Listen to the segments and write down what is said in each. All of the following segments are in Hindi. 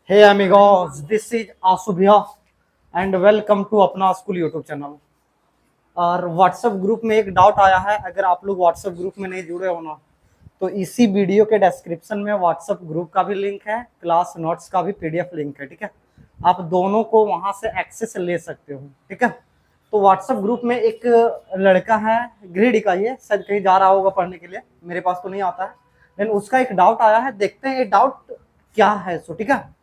Hey amigos, this is Asubhya and welcome to अपना स्कूल यूट्यूब चैनल। और व्हाट्सएप ग्रुप में एक डाउट आया है, अगर आप लोग व्हाट्सएप ग्रुप में नहीं जुड़े हो ना, तो इसी वीडियो के डिस्क्रिप्शन में व्हाट्सएप ग्रुप का भी लिंक है, क्लास नोट्स का भी पीडीएफ लिंक है। ठीक है, आप दोनों को वहां से एक्सेस ले सकते हो। ठीक है, तो व्हाट्सएप ग्रुप में एक लड़का है, ग्रेडी का, ये शायद कहीं जा रहा होगा पढ़ने के लिए, मेरे पास तो नहीं आता है, लेकिन उसका एक डाउट आया है, देखते हैं ये डाउट क्या है। सो ठीक है,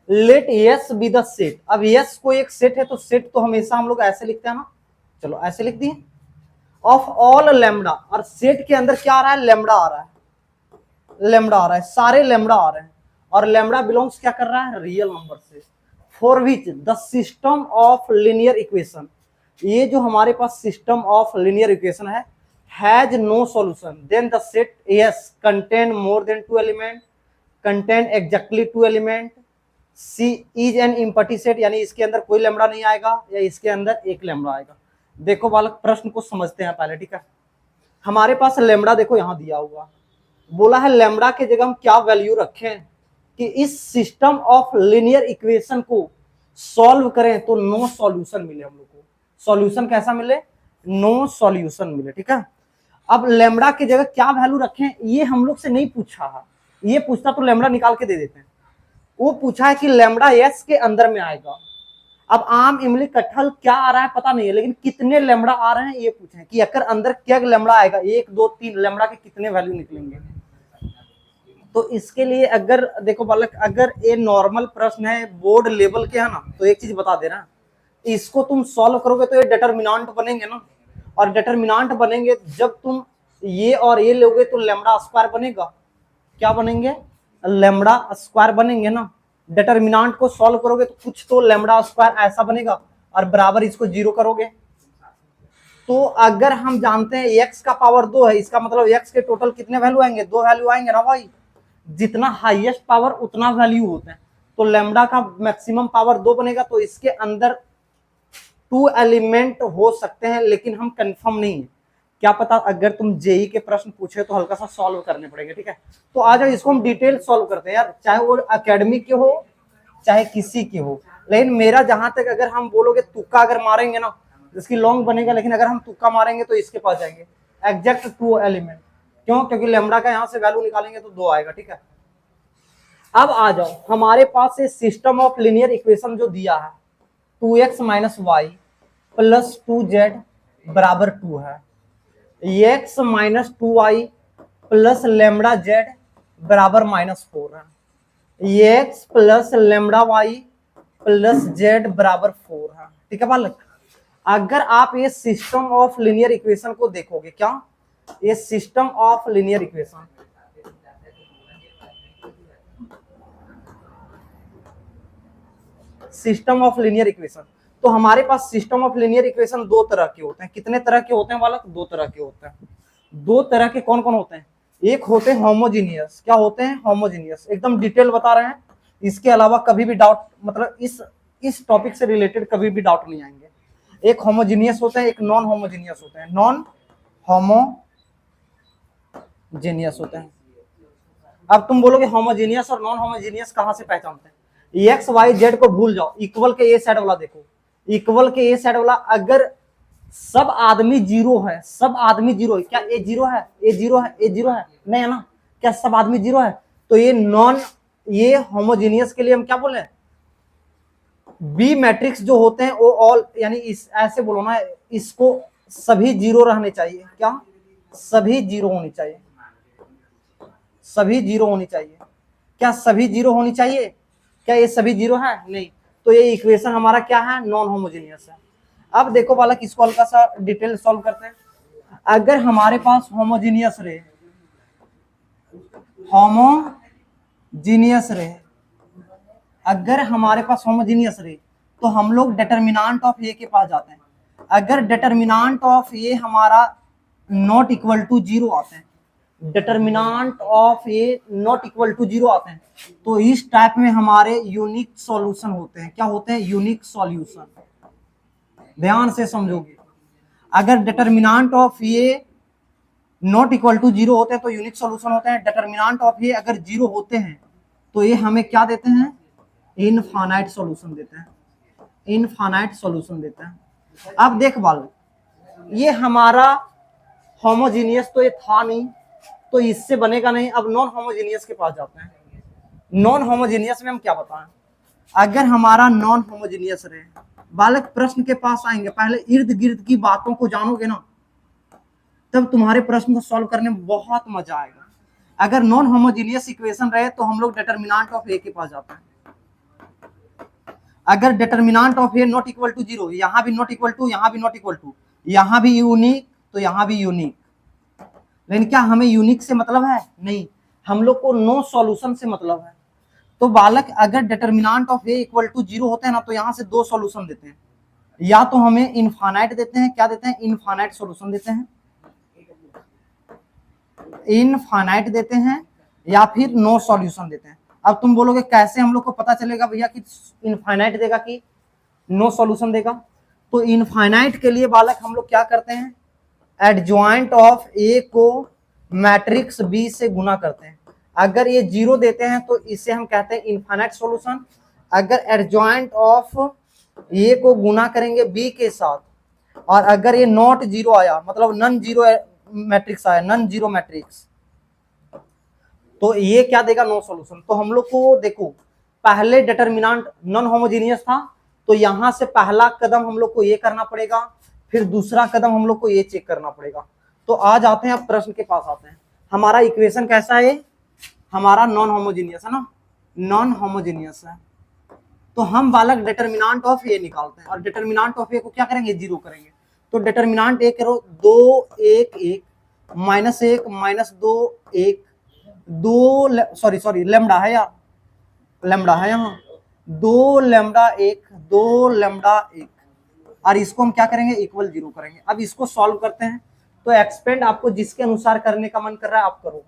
let S be the set. अब यस को एक सेट है, तो सेट तो हमेशा हम लोग ऐसे लिखते हैं ना, चलो ऐसे लिख दिए, ऑफ ऑल लेमडा। और सेट के अंदर क्या आ रहा है, लेमडा आ रहा है, लेमडा आ रहा है, सारे लेमडा आ रहे हैं। और लेमडा बिलोंग्स क्या कर रहा है, रियल नंबर से। For which the system of linear equation, ये जो हमारे पास सिस्टम ऑफ लीनियर इक्वेशन है, has no solution, then the set S contain more than 2 element, contain exactly 2 element, C is an empty set, यानी इसके अंदर कोई लेमड़ा नहीं आएगा या इसके अंदर एक लेमड़ा आएगा। देखो बालक, प्रश्न को समझते हैं पहले। ठीक है, हमारे पास लेमड़ा देखो यहां दिया हुआ, बोला है लेमड़ा के जगह हम क्या वैल्यू रखें कि इस सिस्टम ऑफ लीनियर इक्वेशन को सॉल्व करें तो नो सॉल्यूशन मिले हम लोग को। सॉल्यूशन कैसा मिले, नो सॉल्यूशन मिले। ठीक है, अब लेमड़ा की जगह क्या वैल्यू रखें ये हम लोग से नहीं पूछा है, ये पूछता तो लेमड़ा निकाल के दे देते हैं। वो पूछा है कि लेमड़ा एस के अंदर में आएगा। अब आम इमली कटहल क्या आ रहा है पता नहीं है, लेकिन कितने लेमड़ा आ रहे हैं ये पूछे कि अगर अंदर क्या लेमड़ा आएगा, 1 2 3 लेमड़ा के कितने वैल्यू निकलेंगे। तो इसके लिए अगर देखो बालक, अगर ये नॉर्मल प्रश्न है, बोर्ड लेवल के है ना, तो एक चीज बता दे रहा, इसको तुम सॉल्व करोगे तो ये डिटरमिनेंट बनेंगे ना, और डिटरमिनेंट बनेंगे जब तुम ये और ये लोगे तो लेमड़ा स्क्वायर बनेगा। क्या बनेंगे, लेमड़ा स्क्वायर बनेंगे ना। डिटरमिनेंट को सॉल्व करोगे तो कुछ तो लेमड़ा स्क्वायर ऐसा बनेगा, और बराबर इसको 0 करोगे। तो अगर हम जानते हैं x का पावर 2 है, इसका मतलब x के टोटल कितने वैल्यू आएंगे, 2 वैल्यू आएंगे ना भाई। जितना हाईएस्ट पावर उतना वैल्यू होता है, तो लेमड़ा का मैक्सिमम पावर 2 बनेगा, तो इसके अंदर 2 एलिमेंट हो सकते हैं, लेकिन हम कंफर्म नहीं है। क्या पता अगर तुम जेई के प्रश्न पूछे तो हल्का सा सॉल्व करने पड़ेंगे। ठीक है, तो आ जाओ इसको हम डिटेल सॉल्व करते हैं यार, चाहे वो एकेडमिक के हो चाहे किसी के हो। लेकिन मेरा जहां तक, अगर हम बोलोगे तुक्का अगर मारेंगे ना, इसकी लॉन्ग बनेगा, लेकिन अगर हम तुक्का मारेंगे तो इसके पास जाएंगे एग्जैक्ट 2 एलिमेंट। क्यों, क्योंकि लेमड़ा का यहां से वैल्यू निकालेंगे तो 2 आएगा। ठीक है, अब आ जाओ हमारे पास ये सिस्टम ऑफ लीनियर इक्वेशन जो दिया है, 2x minus Y plus 2z बराबर 2 है, x minus 2y plus lambda z बराबर -4 है, x plus lambda y plus z बराबर 4 है। ठीक है बालक, अगर आप ये सिस्टम ऑफ लीनियर इक्वेशन को देखोगे, क्या ये system of linear equation, system of linear equation, तो हमारे पास सिस्टम ऑफ लीनियर इक्वेशन 2 तरह के होते हैं। कितने तरह के होते हैं बालक, 2 तरह के होते हैं। 2 तरह के कौन कौन होते हैं, एक होते हैं होमोजीनियस। क्या होते हैं, होमोजीनियस, एकदम डिटेल बता रहे हैं, इसके अलावा कभी भी डाउट, मतलब इस टॉपिक से रिलेटेड कभी भी डाउट नहीं आएंगे। एक होमोजीनियस होते हैं, एक नॉन होमोजीनियस होते हैं, नॉन होमोजीनियस होते हैं। अब तुम बोलोगे होमोजीनियस और नॉन होमोजीनियस कहां से पहचानते हैं, एक्स वाई जेड को भूल जाओ, इक्वल के ए साइड वाला देखो, इक्वल के ए साइड वाला अगर सब आदमी 0 है, सब आदमी 0 है, क्या ए 0 है, ए 0 है, ए 0 है, नहीं है ना, क्या सब आदमी 0 है, तो ये होमोजीनियस के लिए हम क्या बोले, बी मैट्रिक्स जो होते हैं वो ऑल, यानी इस ऐसे बोलो ना, इसको सभी 0 रहने चाहिए, क्या सभी 0 होनी चाहिए, सभी 0 होनी चाहिए, क्या सभी 0 होनी चाहिए, क्या ये सभी 0 है, नहीं, तो ये इक्वेशन हमारा क्या है, नॉन होमोजेनियस है। अब देखो बालक, इसको हल्का सा डिटेल सॉल्व करते हैं। अगर हमारे पास होमोजीनियस रहे, होमोजीनियस रहे, अगर हमारे पास होमोजीनियस रहे तो हम लोग डिटरमिनेंट ऑफ ए के पास जाते हैं। अगर डिटरमिनेंट ऑफ ए हमारा नॉट इक्वल टू 0 आते हैं, determinant of A not equal to 0 आते हैं, तो इस टाइप में हमारे यूनिक सॉल्यूशन होते हैं। क्या होते हैं, यूनिक सॉल्यूशन, ध्यान से समझोगे। अगर determinant of A not equal to zero होते हैं तो यूनिक सॉल्यूशन होते हैं। डिटर्मिनेंट ऑफ ए अगर जीरो होते हैं तो ये हमें क्या देते हैं, इनफाइनाइट सॉल्यूशन देते हैं, इनफाइनाइट सॉल्यूशन देते हैं। अब देख बाल, ये हमारा होमोजीनियस तो ये था नहीं, तो इससे बनेगा नहीं। अब नॉन होमोजीनियस के पास जाते हैं। नॉन होमोजीनियस में हम क्या बताएं, अगर हमारा नॉन होमोजीनियस रहे, बालक प्रश्न के पास आएंगे, पहले इर्द गिर्द की बातों को जानोगे ना, तब तुम्हारे प्रश्न को सॉल्व करने में बहुत मजा आएगा। अगर नॉन होमोजीनियस इक्वेशन रहे तो हम लोग डिटर्मिनेंट ऑफ ए के पास जाते हैं। अगर determinant of A not equal to zero, यहां भी नॉट इक्वल टू, यहां भी नॉट इक्वल टू, यहां भी यूनिक तो यहां भी यूनिक, लेकिन क्या हमें यूनिक से मतलब है, नहीं, हम लोग को नो सॉल्यूशन से मतलब है। तो बालक अगर determinant of A equal to zero होते हैं ना, तो यहां से दो सॉल्यूशन देते हैं, या तो हमें इनफाइनाइट देते हैं, क्या देते हैं, इनफाइनाइट सॉल्यूशन देते हैं, इनफाइनाइट देते हैं, या फिर नो सॉल्यूशन देते हैं। अब तुम बोलोगे कैसे हम लोग को पता चलेगा भैया कि इनफाइनाइट देगा कि नो सॉल्यूशन देगा। तो इनफाइनाइट के लिए बालक हम लोग क्या करते हैं, एडजॉइंट ऑफ ए को मैट्रिक्स बी से गुना करते हैं। अगर ये जीरो देते हैं तो इसे हम कहते हैं इनफाइनाइट सॉल्यूशन। अगर एडजॉइंट ऑफ ए को गुना करेंगे बी के साथ, और अगर ये नॉट जीरो आया, मतलब नन जीरो मैट्रिक्स आया, नन जीरो मैट्रिक्स, तो ये क्या देगा, नो सॉल्यूशन। तो हम लोग को देखो, पहले डिटर्मिनेंट नॉन होमोजीनियस था, तो यहां से पहला कदम हम लोग को ये करना पड़ेगा, फिर दूसरा कदम हम लोग को ये चेक करना पड़ेगा। तो आ जाते हैं, अब प्रश्न के पास आते हैं। हमारा इक्वेशन कैसा है, हमारा नॉन होमोजीनियस है ना, नॉन होमोजीनियस है। तो हम बालक डिटर्मिनेंट ऑफ ए निकालते हैं, और डिटर्मिनेंट ऑफ ए को क्या करेंगे, जीरो करेंगे। तो डिटर्मिनेंट ए करो, 2 1 1 -1 -2 1 2, सॉरी लेमडा है यार, लेमडा है यहाँ, 2 लैम्डा 1 2 लैम्डा 1, और इसको हम क्या करेंगे, इक्वल जीरो करेंगे। अब इसको सॉल्व करते हैं। तो एक्सपेंड आपको जिसके अनुसार करने का मन कर रहा है आप करो,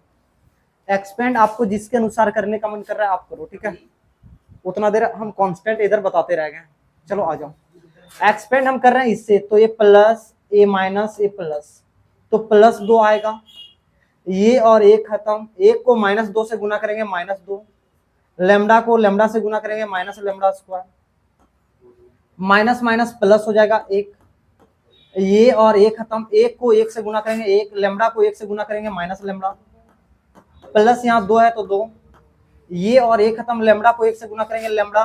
एक्सपेंड आपको जिसके अनुसार करने का मन कर रहा है आप करो, ठीक है। उतना देर हम कांस्टेंट इधर बताते रह गए, चलो आ जाओ। एक्सपेंड हम कर रहे हैं इससे, तो ये प्लस ए माइनस ए प्लस, तो +2 आएगा। ये और एक खत्म, एक को -2 से गुना करेंगे -2, लैम्डा को लैम्डा से गुना करेंगे minus lambda square, minus minus plus हो जाएगा एक, ये और एक खत्म, एक को एक से गुना करेंगे एक, लैम्डा को एक से गुना करेंगे माइनस लैम्डा, प्लस यहाँ 2 है तो 2, ये और एक खत्म, लैम्डा को एक से गुना करेंगे लैम्डा,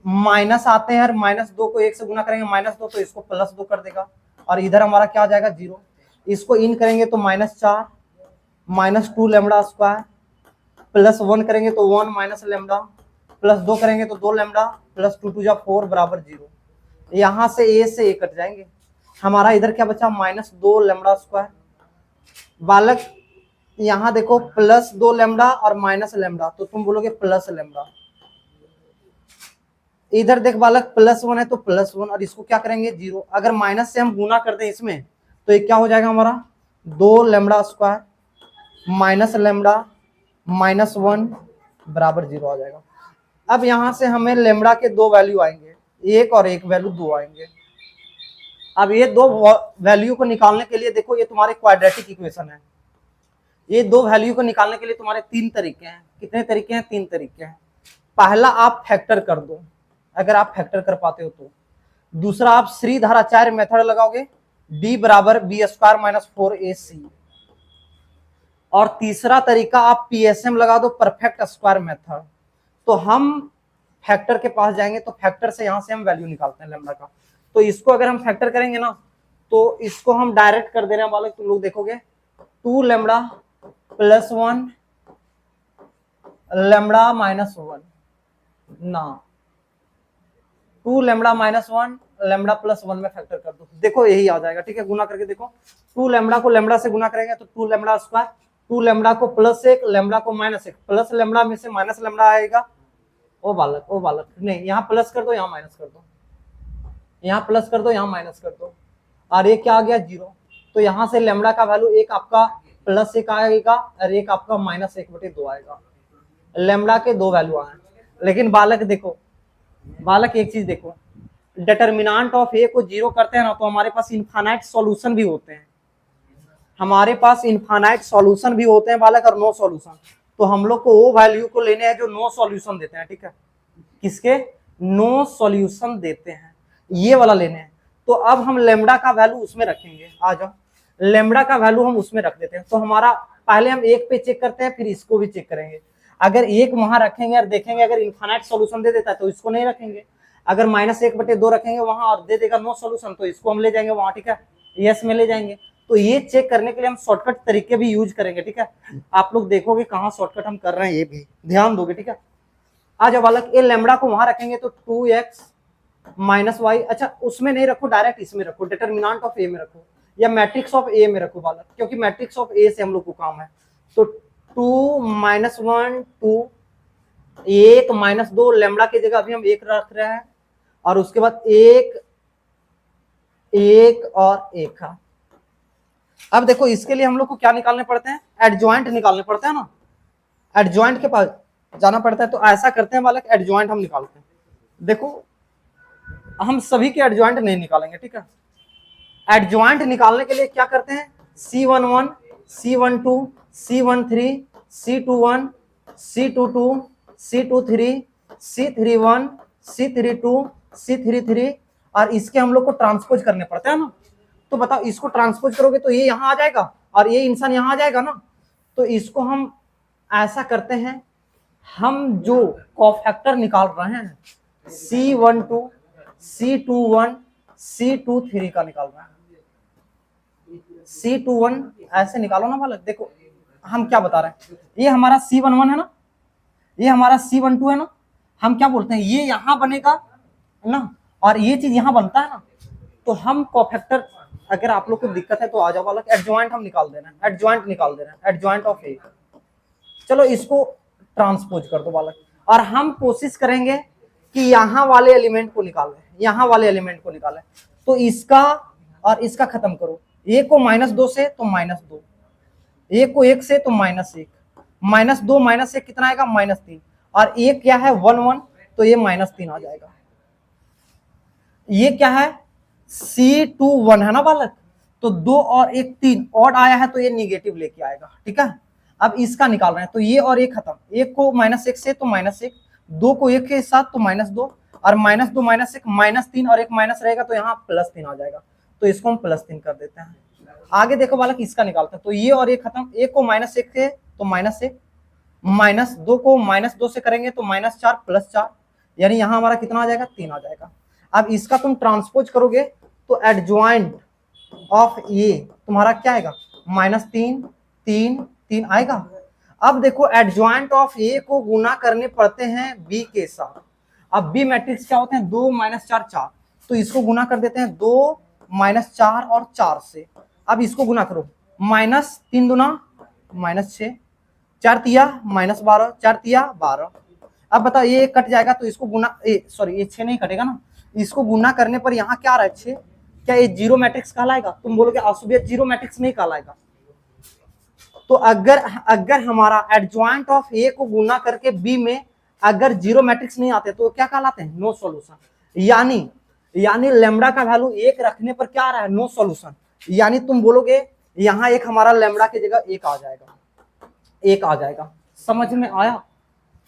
माइनस आते हैं, -2 को एक से गुना करेंगे -2, तो इसको +2 कर देगा, और इधर हमारा क्या आ जाएगा 0। इसको इन करेंगे तो -4 -2 लैम्डा स्क्वायर, +1 करेंगे तो 1 माइनस लैम्डा, +2 करेंगे तो 2 लैम्डा, +2 2 4 बराबर 0। यहाँ से ए से ए कट जाएंगे, हमारा इधर क्या बचा, -2 लैम्डा स्क्वायर। बालक यहाँ देखो, +2 लैम्डा और माइनस लैम्डा, तो तुम बोलोगे प्लस लैम्डा। इधर देख बालक, +1 है तो +1, और इसको क्या करेंगे 0। अगर माइनस से हम गुना कर दें इसमें, तो ये क्या हो जाएगा हमारा, 2 लैम्डा स्क्वायर माइनस लैम्डा -1 बराबर 0 आ जाएगा। अब यहां से हमें लैम्डा के दो वैल्यू आएंगे, एक और एक वैल्यू 2 आएंगे। अब ये दो वैल्यू को निकालने के लिए देखो, ये तुम्हारे क्वाड्रेटिक इक्वेशन है। ये दो वैल्यू को निकालने के लिए तुम्हारे 3 तरीके हैं। कितने तरीके हैं, 3 तरीके हैं। पहला आप फैक्टर कर दो, अगर आप फैक्टर कर पाते हो तो। दूसरा आप श्रीधराचार्य मेथड लगाओगे, d बराबर b² - 4ac। और तीसरा तरीका आप PSM लगा दो, परफेक्ट स्क्वायर मेथड। तो हम फैक्टर के पास जाएंगे, तो फैक्टर से यहां से हम वैल्यू निकालते हैं लैम्डा का। तो इसको अगर हम फैक्टर करेंगे ना, तो इसको हम डायरेक्ट कर दे रहे हैं बालक, तुम लोग देखोगे 2 लैम्डा +1 लैम्डा -1 ना, 2 लैम्डा -1 लैम्डा +1 में फैक्टर कर दो, देखो यही आ जाएगा, ठीक है। गुना करके देखो, 2 लैम्डा को लैम्डा से गुना करेंगे तो 2 लैम्डा स्क्वायर, 2 लैम्डा को +1 लैम्डा को -1, प्लस लैम्डा में से माइनस लैम्डा आएगा। ओ बालक नहीं, यहाँ प्लस कर दो, यहाँ माइनस कर दो, यहाँ प्लस कर दो, यहाँ माइनस कर दो, और ये क्या आ गया 0। तो यहाँ से लैम्डा का वैल्यू एक आपका +1 आएगा, और एक आपका -1/2 आएगा। लैम्डा के दो वैल्यू आए। लेकिन बालक देखो, बालक एक चीज देखो, डिटर्मिनेंट ऑफ ए को 0 करते हैं ना, तो हमारे पास इनफाइनाइट सॉल्यूशन भी होते हैं। हमारे पास इनफाइनाइट सॉल्यूशन भी होते हैं बालक और नो सॉल्यूशन। तो हम लोग को वो वैल्यू को लेने हैं जो नो सॉल्यूशन देते हैं, ठीक है, किसके, नो सॉल्यूशन देते हैं, ये वाला लेने हैं। तो अब हम लेमडा का वैल्यू उसमें रखेंगे, आ जाओ, लेमडा का वैल्यू हम उसमें रख देते हैं। तो हमारा पहले हम एक पे चेक करते हैं, फिर इसको भी चेक करेंगे। अगर एक वहां रखेंगे और देखेंगे अगर इनफाइनाइट सॉल्यूशन दे देता है तो इसको नहीं रखेंगे। अगर -1/2 रखेंगे वहां और दे देगा नो सॉल्यूशन तो इसको हम ले जाएंगे वहां, ठीक है, यस में ले जाएंगे। तो ये चेक करने के लिए हम शॉर्टकट तरीके भी यूज करेंगे, ठीक है। आप लोग देखोगे कहाँ शॉर्टकट हम कर रहे हैं, ये भी ध्यान दोगे, ठीक है। आ जाओ बालक, ये लेमडा को वहां रखेंगे तो 2x - y, अच्छा उसमें नहीं रखो, डायरेक्ट इसमें रखो, डिटर्मिनेंट ऑफ ए में रखो या मैट्रिक्स ऑफ ए में रखो बालक, क्योंकि मैट्रिक्स ऑफ ए से हम लोग को काम है। तो 2 - 1 2, 1 - 2, लेमडा की जगह अभी हम 1 रख रहे हैं और उसके बाद 1 1 और 1 का। अब देखो इसके लिए हम लोग को क्या निकालने पड़ते हैं, एडजॉइंट निकालने पड़ते हैं ना, एडजॉइंट के पास जाना पड़ता है। तो ऐसा करते हैं बालक, एडजॉइंट हम निकालते हैं। देखो हम सभी के एडजॉइंट नहीं निकालेंगे, ठीक है। एडजॉइंट निकालने के लिए क्या करते हैं, C11 C12 C13 C21 C22 C23 C31 C32 C33 और इसके हम लोग को ट्रांसपोज करने पड़ते हैं ना। तो बताओ इसको ट्रांसपोज करोगे तो ये यहाँ आ जाएगा और ये इंसान यहाँ आ जाएगा ना। तो इसको हम ऐसा करते हैं, हम जो कोफैक्टर निकाल रहे हैं C12 C21 C23 का निकाल रहे हैं, C21 ऐसे निकालो ना बालक। देखो हम क्या बता रहे हैं, ये हमारा C11 है ना, ये हमारा C12 है ना, हम क्या बोलते हैं ये यहां बनेगा ना और ये चीज यहां बनता है ना। तो हम कोफैक्टर, अगर आप लोग को दिक्कत है तो आ जाओ बालक, एडजॉइंट हम निकाल देना है, एडजॉइंट निकाल देना है, एडजॉइंट ऑफ ए। चलो इसको ट्रांसपोज कर दो बालक और हम कोशिश करेंगे कि यहाँ वाले एलिमेंट को निकालें, यहाँ वाले एलिमेंट को निकालें। तो इसका और इसका खत्म करो, एक को -2 से तो -2, एक को 1 से तो -1, -2 -1 कितना आएगा, -3 और एक क्या है 1 1 तो ये -3 आ जाएगा। ये क्या है C21 है ना बालक, तो 2 और 1 3 ऑड आया है तो ये निगेटिव लेके आएगा, ठीक है। अब इसका निकाल रहे हैं तो ये और ये खत्म, एक को -1 से तो -1, 2 को 1 के साथ तो -2 और -2 -1 -3 और एक माइनस रहेगा तो यहाँ +3 आ जाएगा। तो इसको हम +3 कर देते हैं। आगे देखो बालक इसका निकालते हैं तो ये और ये खत्म, एक को -1 से तो -1, -2 को -2 से करेंगे तो -4 +4 यानी यहाँ हमारा कितना आ जाएगा, 3 आ जाएगा। अब इसका तुम ट्रांसपोज करोगे तो एडजॉइंट ऑफ ए तुम्हारा क्या आएगा, -3 3 3 आएगा। अब देखो एडजॉइंट ऑफ ए को गुना करने पड़ते हैं बी के साथ। अब बी मैट्रिक्स क्या होते हैं, 2 -4 4, तो इसको गुना कर देते हैं 2 -4 और 4 से। अब इसको गुना करो, -3 दूना -6, 4 तिया -12, 4 तिया 12। अब बताओ ये कट जाएगा तो इसको गुना, सॉरी ये 6 नहीं कटेगा ना, इसको गुना करने पर यहाँ क्या आ रहा है 6, क्या ये जीरो मैट्रिक्स कहलाएगा, तुम बोलोगे आशु भैया जीरो मैट्रिक्स नहीं कहलाएगा। तो अगर हमारा एडजॉइंट ऑफ ए को गुना करके बी में अगर जीरो मैट्रिक्स नहीं आते तो क्या कहलाते हैं, नो सॉल्यूशन। यानी लेमडा का वैल्यू 1 रखने पर क्या आ रहा है, नो सॉल्यूशन। यानी तुम बोलोगे यहाँ एक हमारा लेमडा की जगह 1 आ जाएगा, 1 आ जाएगा। समझ में आया,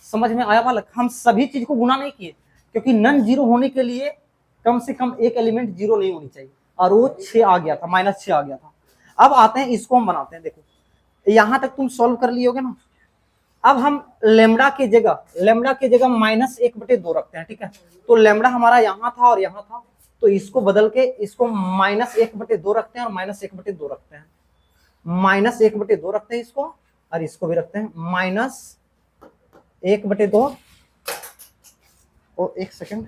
समझ में आया बालक। हम सभी चीज को गुना नहीं किए क्योंकि नन जीरो होने के लिए कम से कम एक एलिमेंट जीरो नहीं होनी चाहिए और वो 6 आ गया था, -6 आ गया था। अब आते हैं इसको हम बनाते हैं। देखो यहां तक तुम सॉल्व कर लियोगे ना। अब हम लेमडा की जगह -1/2 रखते हैं, ठीक है। तो लेमडा हमारा यहाँ था और यहाँ था, तो इसको बदल के इसको -1/2 रखते हैं और -1/2 रखते हैं, -1/2 रखते हैं इसको और इसको भी रखते हैं -1/2। और एक सेकंड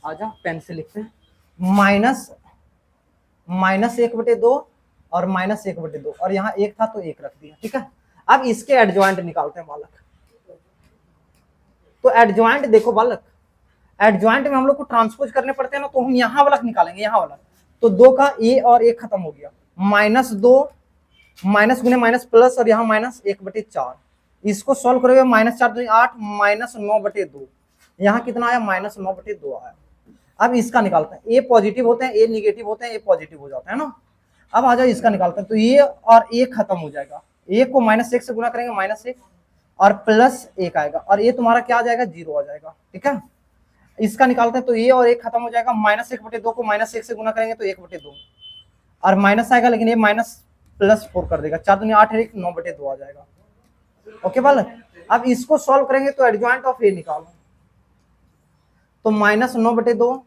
आजा, पेन से लिखते हैं, -1/2 और -1/2 और यहाँ 1 था तो 1 रख दिया, ठीक है। अब इसके एडजॉइंट निकालते हैं बालक। तो एडजॉइंट देखो बालक, एडजॉइंट में हम लोग को ट्रांसपोज करने पड़ते हैं ना, तो हम यहाँ वाला निकालेंगे, यहाँ वाला। तो 2 का ए और 1 खत्म हो गया, -2 माइनस गुने माइनस प्लस और यहाँ -1/4। इसको सॉल्व करोगे -4 2 8 -9/2, यहाँ कितना आया -9/2 आया। अब इसका निकालते हैं, ए पॉजिटिव होते हैं, ए निगेटिव होते हैं, ए पॉजिटिव हो जाता है ना। अब आ जाओ इसका निकालते हैं, तो ये और ये खत्म हो जाएगा, एक को -1 से गुना करेंगे -1 और +1 आएगा, और ये तुम्हारा क्या आ जाएगा 0 आ जाएगा। ठीक है, इसका निकालते हैं, तो ये और एक खत्म हो जाएगा, -1/2 को -1 से गुना करेंगे तो 1/2 और माइनस आएगा, लेकिन ये -+4 कर देगा, 4 दूनी 8 1 9/2 आ जाएगा। ओके बालक, अब इसको सॉल्व करेंगे तो एडजॉइंट ऑफ ए निकालो, तो -9/2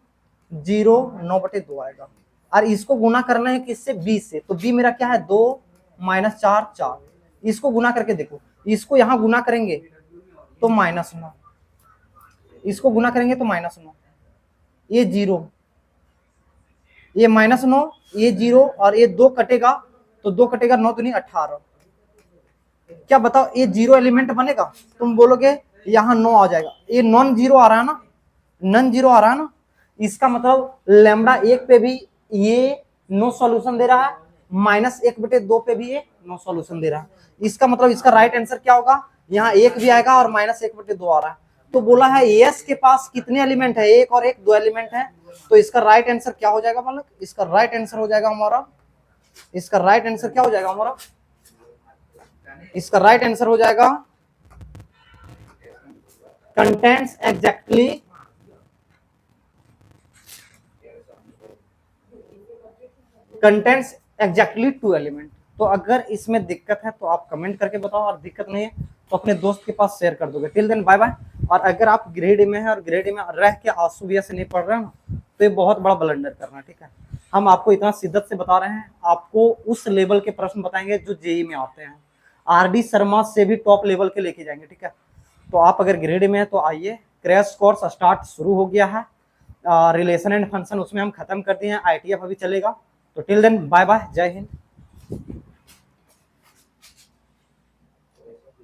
0 9/2 आएगा, और इसको गुना करना है किससे, b से, तो b मेरा क्या है 2 -4 4, इसको गुना करके देखो, इसको यहां गुना करेंगे तो -9, इसको गुना करेंगे तो -9, ये 0, ये -9, ये 0 और ये 2 कटेगा, तो 2 कटेगा 9 दूनी 18, क्या बताओ ये 0 एलिमेंट बनेगा, तुम बोलोगे यहाँ 9 आ जाएगा, ये नॉन जीरो आ रहा है ना, नॉन जीरो आ रहा है ना, इसका मतलब लैम्बडा 1 पे भी ये नो सॉल्यूशन दे रहा है, -1/2 पे भी ये नो सॉल्यूशन दे रहा है, इसका मतलब इसका राइट आंसर क्या होगा, यहाँ 1 भी आएगा और -1/2 आ रहा है, तो बोला है यस के पास कितने एलिमेंट है, 1 और 1 2 एलिमेंट है, तो इसका राइट आंसर क्या हो जाएगा बालक, इसका राइट आंसर हो जाएगा हमारा, इसका राइट आंसर क्या हो जाएगा हमारा, इसका राइट आंसर हो जाएगा कंटेंट्स एग्जैक्टली 2 एलिमेंट। तो अगर इसमें दिक्कत है तो आप कमेंट करके बताओ, और दिक्कत नहीं है तो अपने दोस्त के पास शेयर कर दोगे। Till then bye bye. और अगर आप ग्रेड में है और ग्रेड में रह के आंसू भैया से नहीं पढ़ रहे हो ना, तो ये बहुत बड़ा ब्लंडर करना। ठीक है, हम आपको इतना शिद्दत से बता रहे हैं, आपको उस लेवल के प्रश्न बताएंगे जो जेई में आते हैं, आरडी शर्मा से भी टॉप लेवल के लेके जाएंगे। ठीक है, तो आप अगर ग्रेड में है तो आइए, क्रैश कोर्स स्टार्ट शुरू हो गया है, रिलेशन एंड फंक्शन उसमें हम खत्म कर दिए हैं, आईटीएफ अभी चलेगा। तो टिल देन बाय बाय, जय हिंद।